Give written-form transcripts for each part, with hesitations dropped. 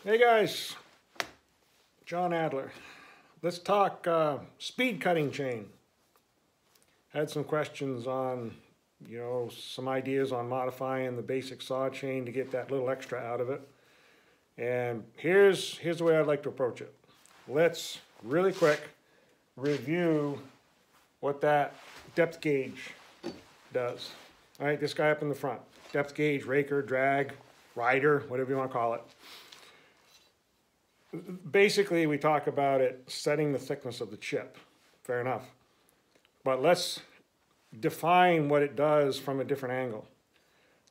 Hey guys, John Adler. Let's talk speed cutting chain. Had some questions on, some ideas on modifying the basic saw chain to get that little extra out of it. And here's the way I'd like to approach it. Let's really quick review what that depth gauge does. All right, this guy up in the front. Depth gauge, raker, drag, rider, whatever you want to call it. Basically, we talk about it setting the thickness of the chip. Fair enough. But let's define what it does from a different angle.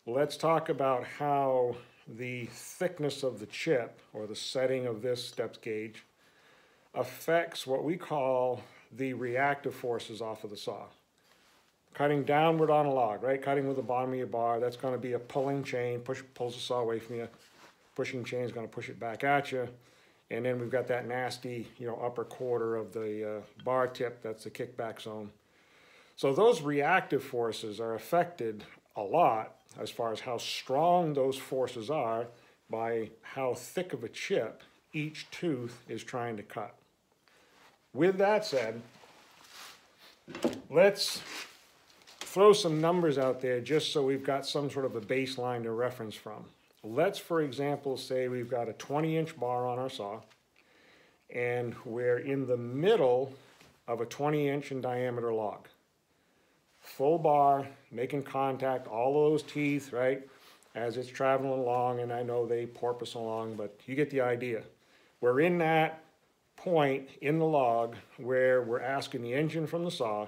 Let's talk about how the thickness of the chip, or the setting of this depth gauge, affects what we call the reactive forces off of the saw. Cutting downward on a log, right? Cutting with the bottom of your bar, that's going to be a pulling chain, pulls the saw away from you. Pushing chain is going to push it back at you. And then we've got that nasty, upper quarter of the bar tip, that's the kickback zone. So those reactive forces are affected a lot as far as how strong those forces are by how thick of a chip each tooth is trying to cut. With that said, let's throw some numbers out there just so we've got some sort of a baseline to reference from. Let's, for example, say we've got a 20-inch bar on our saw, and we're in the middle of a 20-inch in diameter log. Full bar, making contact, all of those teeth, right, as it's traveling along, and I know they porpoise along, but you get the idea. We're in that point in the log where we're asking the engine from the saw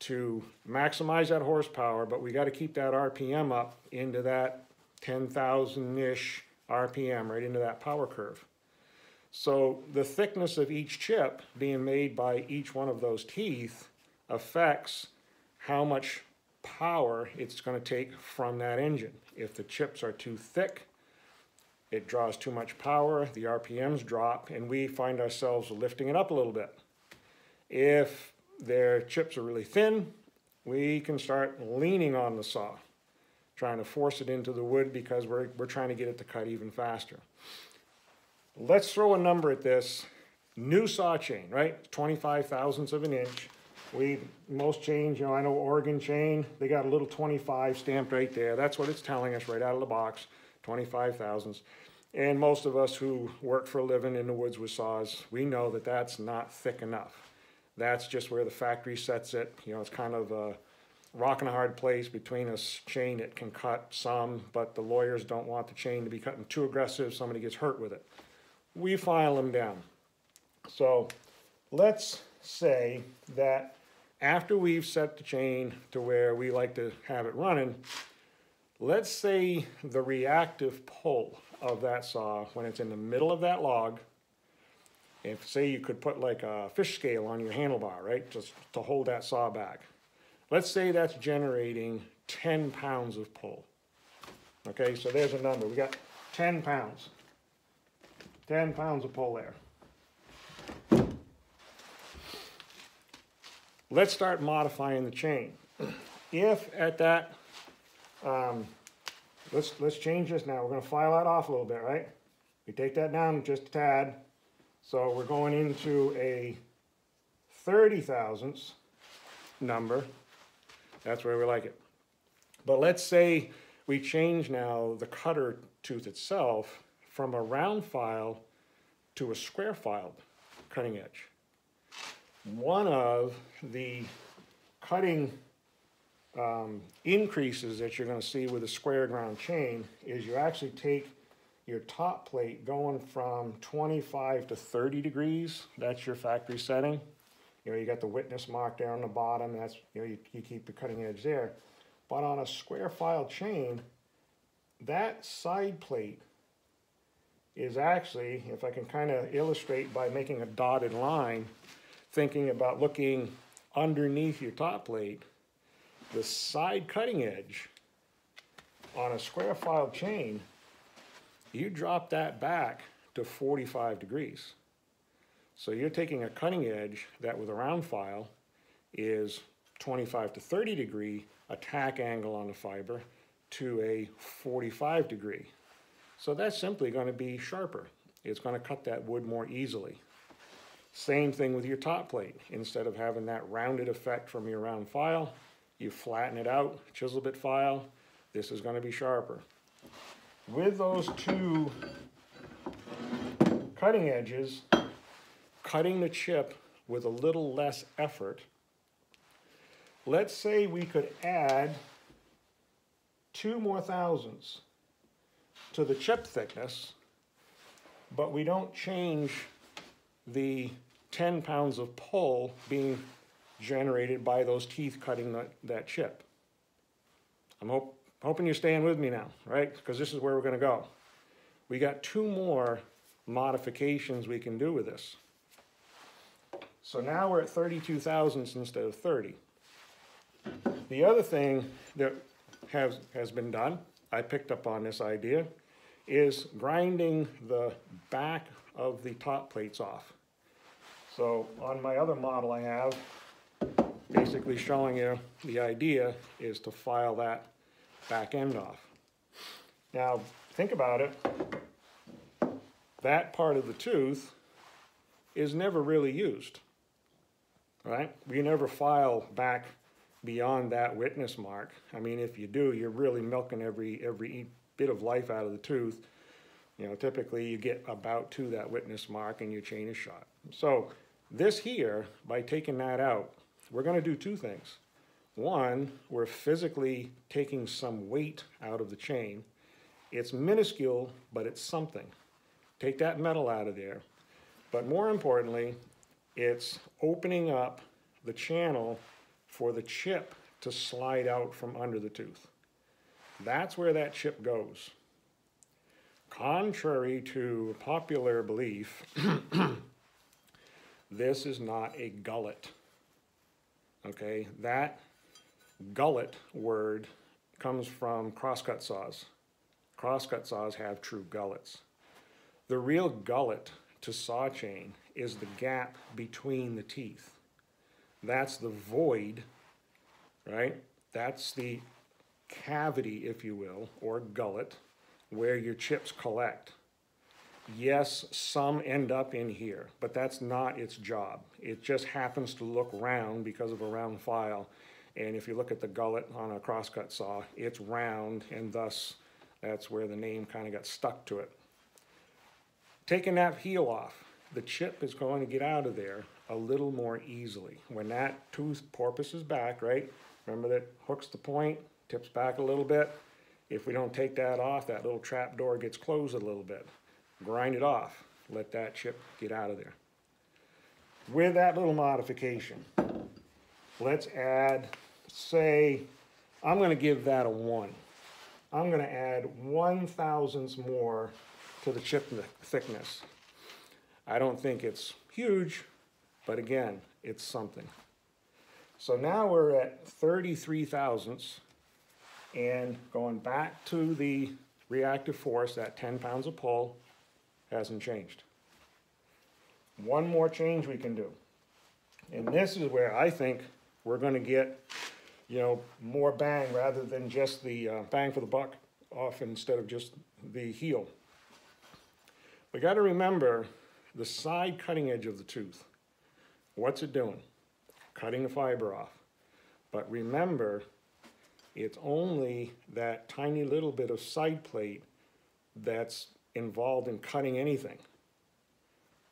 to maximize that horsepower, but we got to keep that RPM up into that 10,000-ish RPM, right into that power curve. So the thickness of each chip being made by each one of those teeth affects how much power it's going to take from that engine. If the chips are too thick, it draws too much power, the RPMs drop, and we find ourselves lifting it up a little bit. If their chips are really thin, we can start leaning on the saw, trying to force it into the wood because we're trying to get it to cut even faster. Let's throw a number at this. New saw chain, right? 25 thousandths of an inch. Most chains, I know Oregon chain, they got a little 25 stamped right there. That's what it's telling us right out of the box, 25 thousandths. And most of us who work for a living in the woods with saws, we know that that's not thick enough. That's just where the factory sets it. It's kind of a rock and a hard place between a chain that can cut some, but the lawyers don't want the chain to be cutting too aggressive, somebody gets hurt with it. We file them down. So let's say that after we've set the chain to where we like to have it running, let's say the reactive pull of that saw when it's in the middle of that log, if say you could put like a fish scale on your handlebar, right, just to hold that saw back. Let's say that's generating 10 pounds of pull. Okay, so there's a number. We got 10 pounds. 10 pounds of pull there. Let's start modifying the chain. If at that, let's change this now. We're going to file that off a little bit, right? We take that down just a tad. So we're going into a 30 thousandths number. That's where we like it. But let's say we change now the cutter tooth itself from a round file to a square filed cutting edge. One of the cutting increases that you're going to see with a square ground chain is you actually take your top plate going from 25 to 30 degrees. That's your factory setting. You got the witness mark there on the bottom. That's, you keep the cutting edge there. But on a square file chain, that side plate is actually, if I can kind of illustrate by making a dotted line, thinking about looking underneath your top plate, the side cutting edge on a square file chain, you drop that back to 45 degrees. So you're taking a cutting edge that with a round file is 25 to 30 degree attack angle on the fiber to a 45 degree. So that's simply going to be sharper. It's going to cut that wood more easily. Same thing with your top plate. Instead of having that rounded effect from your round file, you flatten it out, chisel bit file. This is going to be sharper. With those two cutting edges, cutting the chip with a little less effort, let's say we could add 2 more thousandths to the chip thickness, but we don't change the 10 pounds of pull being generated by those teeth cutting that chip. I'm hoping you're staying with me now, right? Because this is where we're going to go. We got 2 more modifications we can do with this. So now we're at 32 thousandths instead of 30. The other thing that has been done, I picked up on this idea, is grinding the back of the top plates off. So on my other model I have, basically showing you the idea is to file that back end off. Now think about it, that part of the tooth is never really used, right? We never file back beyond that witness mark. I mean, if you do, you're really milking every bit of life out of the tooth. You know, typically you get about to that witness mark and your chain is shot. So this here, by taking that out, we're going to do 2 things. One, we're physically taking some weight out of the chain. It's minuscule, but it's something. Take that metal out of there. But more importantly, it's opening up the channel for the chip to slide out from under the tooth. That's where that chip goes. Contrary to popular belief, this is not a gullet. Okay, that gullet word comes from crosscut saws. Crosscut saws have true gullets. The real gullet to saw chain is the gap between the teeth. That's the void, right? That's the cavity, if you will, or gullet, where your chips collect. Yes, some end up in here, but that's not its job. It just happens to look round because of a round file. And if you look at the gullet on a crosscut saw, it's round, and thus that's where the name kind of got stuck to it. Taking that heel off, the chip is going to get out of there a little more easily. When that tooth porpoises back, right? Remember that hooks the point, tips back a little bit. If we don't take that off, that little trap door gets closed a little bit. Grind it off, let that chip get out of there. With that little modification, let's add, say, I'm going to give that a 1. I'm going to add 1 thousandths more to the chip thickness. I don't think it's huge, but again, it's something. So now we're at 33 thousandths, and going back to the reactive force, that 10 pounds of pull hasn't changed. One more change we can do. And this is where I think we're going to get, you know, more bang rather than just the bang for the buck off instead of just the heel. We got to remember the side cutting edge of the tooth. What's it doing? Cutting the fiber off. But remember, it's only that tiny little bit of side plate that's involved in cutting anything.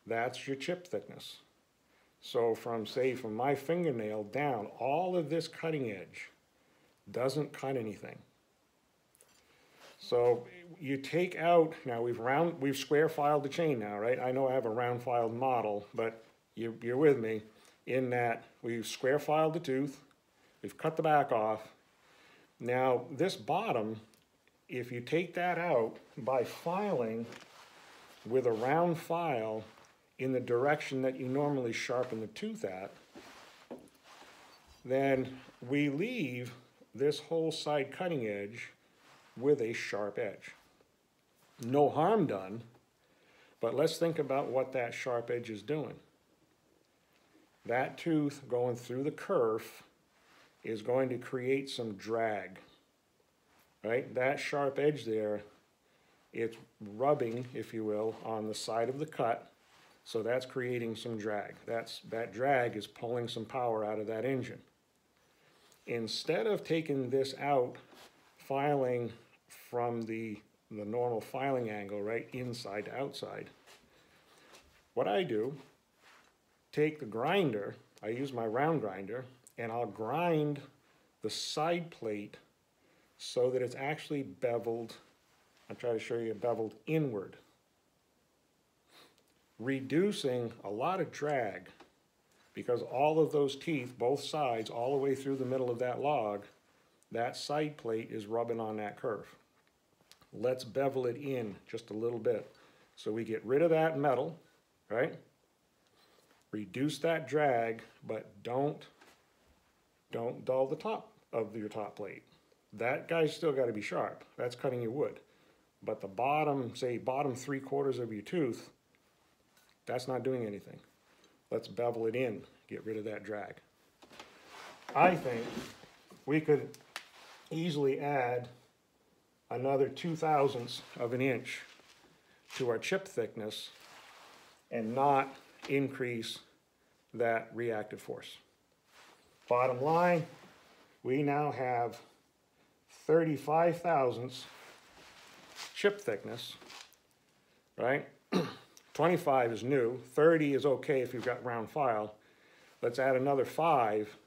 That's your chip thickness. So from, say, from my fingernail down, all of this cutting edge doesn't cut anything. So you take out, now we've square filed the chain now, right? I know I have a round filed model, but you're with me in that we've square filed the tooth, we've cut the back off. Now this bottom, if you take that out by filing with a round file in the direction that you normally sharpen the tooth at, then we leave this whole side cutting edge with a sharp edge. No harm done, but let's think about what that sharp edge is doing. That tooth going through the kerf is going to create some drag, right? That sharp edge there it's rubbing, if you will, on the side of the cut, so that's creating some drag. That drag is pulling some power out of that engine. Instead of taking this out, filing from the normal filing angle, right, inside to outside, what I do, take the grinder, I use my round grinder, and I'll grind the side plate so that it's actually beveled. I'll try to show you beveled inward, reducing a lot of drag, because all of those teeth, both sides, all the way through the middle of that log, that side plate is rubbing on that curve. Let's bevel it in just a little bit. So we get rid of that metal, right? Reduce that drag, but don't dull the top of your top plate. That guy's still got to be sharp. That's cutting your wood. But the bottom, say bottom 3/4 of your tooth, that's not doing anything. Let's bevel it in, get rid of that drag. I think we could easily add another 2/1000 of an inch to our chip thickness and not increase that reactive force. Bottom line, we now have 35/1000 chip thickness, right? 25 is new, 30 is okay if you've got round file. Let's add another 5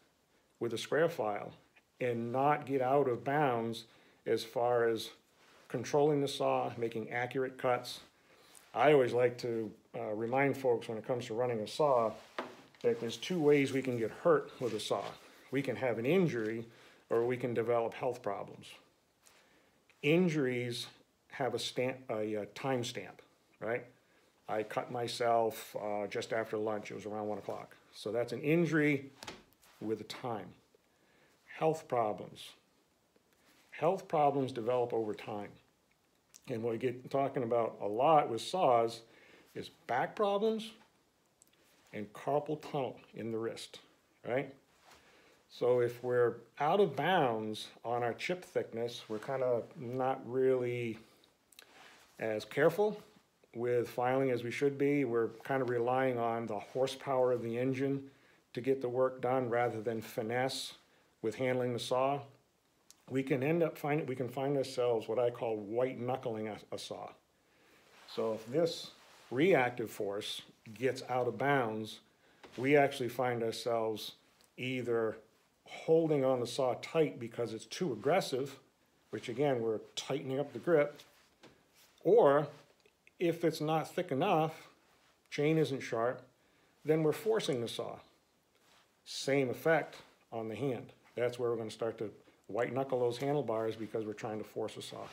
with a square file and not get out of bounds as far as controlling the saw, making accurate cuts. I always like to remind folks when it comes to running a saw that there's 2 ways we can get hurt with a saw. We can have an injury or we can develop health problems. Injuries have a time stamp, right? I cut myself just after lunch. It was around 1 o'clock. So that's an injury with a time. Health problems. Health problems develop over time. And what we get talking about a lot with saws is back problems and carpal tunnel in the wrist, right? So if we're out of bounds on our chip thickness, we're kind of not really as careful with filing as we should be. We're kind of relying on the horsepower of the engine to get the work done rather than finesse with handling the saw. We can find ourselves what I call white knuckling a saw. So if this reactive force gets out of bounds, we actually find ourselves either holding on the saw tight because it's too aggressive, which again, we're tightening up the grip, or if it's not thick enough, chain isn't sharp, then we're forcing the saw. Same effect on the hand. That's where we're going to start to white knuckle those handlebars because we're trying to force a saw.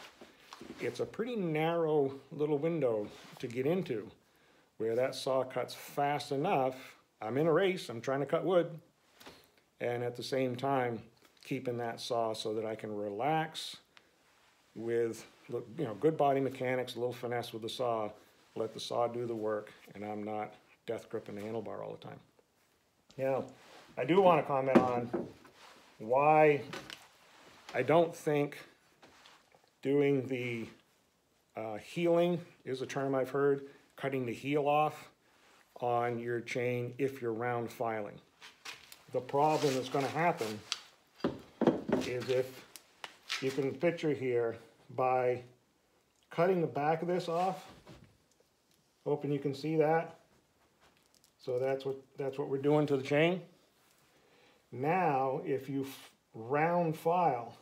It's a pretty narrow little window to get into where that saw cuts fast enough. I'm in a race, I'm trying to cut wood, and at the same time keeping that saw so that I can relax with, you know, good body mechanics, a little finesse with the saw, let the saw do the work, and I'm not death gripping the handlebar all the time. Now, I do want to comment on why I don't think doing the healing is a term I've heard, cutting the heel off on your chain if you're round filing. The problem that's going to happen is if you can picture here by cutting the back of this off, hoping you can see that. So that's what we're doing to the chain. Now, if you round file,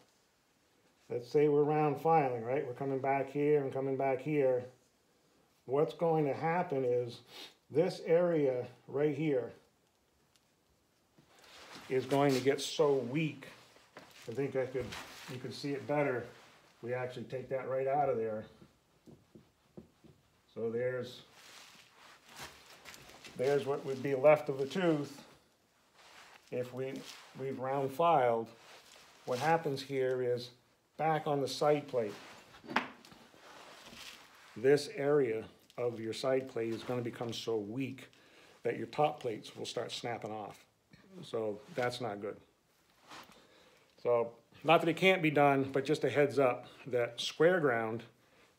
let's say we're round filing, right? We're coming back here and coming back here. What's going to happen is this area right here is going to get so weak. I think you could see it better. We actually take that right out of there. So there's what would be left of the tooth if we've round filed. What happens here is back on the side plate, this area of your side plate is going to become so weak that your top plates will start snapping off. So that's not good. So not that it can't be done, but just a heads up that square ground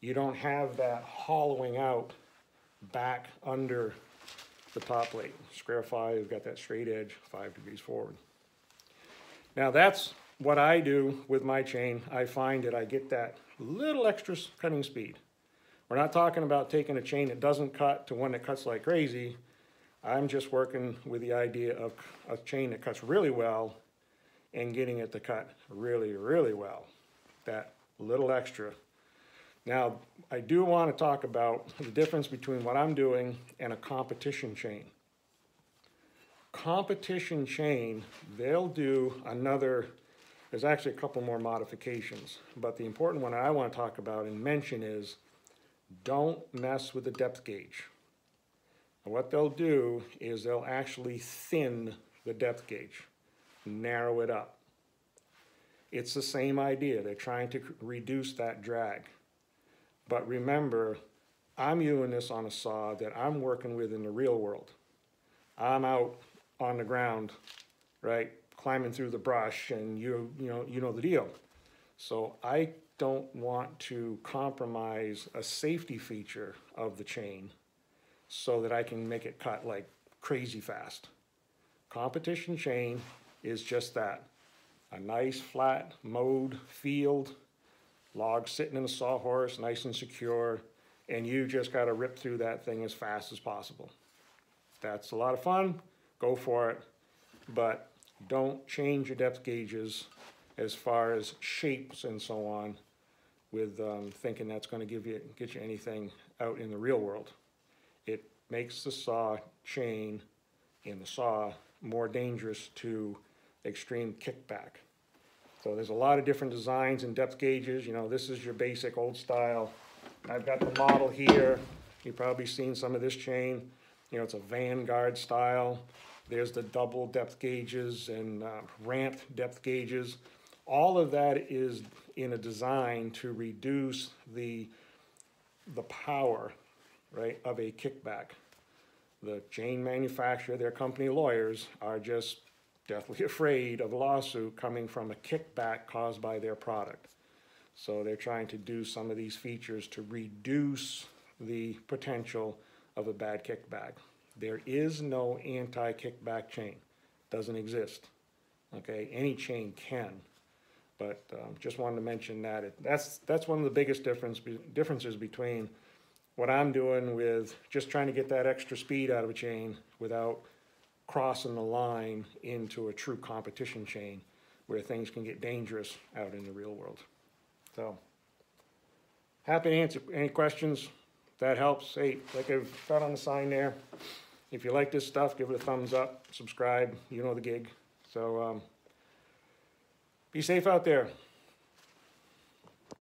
you don't have that hollowing out back under the top plate. Square 5, you've got that straight edge 5 degrees forward. Now that's what I do with my chain. I find that I get that little extra cutting speed. We're not talking about taking a chain that doesn't cut to one that cuts like crazy. I'm just working with the idea of a chain that cuts really well and getting it to cut really, really well. That little extra. Now, I do want to talk about the difference between what I'm doing and a competition chain. Competition chain, they'll do another, there's actually a couple more modifications, but the important one I want to talk about and mention is don't mess with the depth gauge. And what they'll do is they'll actually thin the depth gauge, narrow it up. It's the same idea. They're trying to reduce that drag. But remember, I'm doing this on a saw that I'm working with in the real world. I'm out on the ground, right, climbing through the brush, and you know the deal. So I don't want to compromise a safety feature of the chain so that I can make it cut like crazy fast. Competition chain is just that. A nice flat mowed field, logs sitting in a sawhorse, nice and secure, and you just got to rip through that thing as fast as possible. That's a lot of fun, go for it, but don't change your depth gauges as far as shapes and so on with thinking that's going to get you anything out in the real world. It makes the saw chain in the saw more dangerous to extreme kickback. So there's a lot of different designs and depth gauges. You know, this is your basic old style. I've got the model here. You've probably seen some of this chain. You know, it's a Vanguard style. There's the double depth gauges and ramped depth gauges. All of that is in a design to reduce the power, right, of a kickback. The chain manufacturer, their company lawyers, are just deathly afraid of a lawsuit coming from a kickback caused by their product. So they're trying to do some of these features to reduce the potential of a bad kickback. There is no anti-kickback chain. Doesn't exist. Okay, any chain can. But just wanted to mention that. That's one of the biggest differences between what I'm doing with just trying to get that extra speed out of a chain without crossing the line into a true competition chain where things can get dangerous out in the real world. So, happy to answer any questions. If that helps, hey, like I've got on the sign there, if you like this stuff, give it a thumbs up, subscribe, you know the gig. So, be safe out there.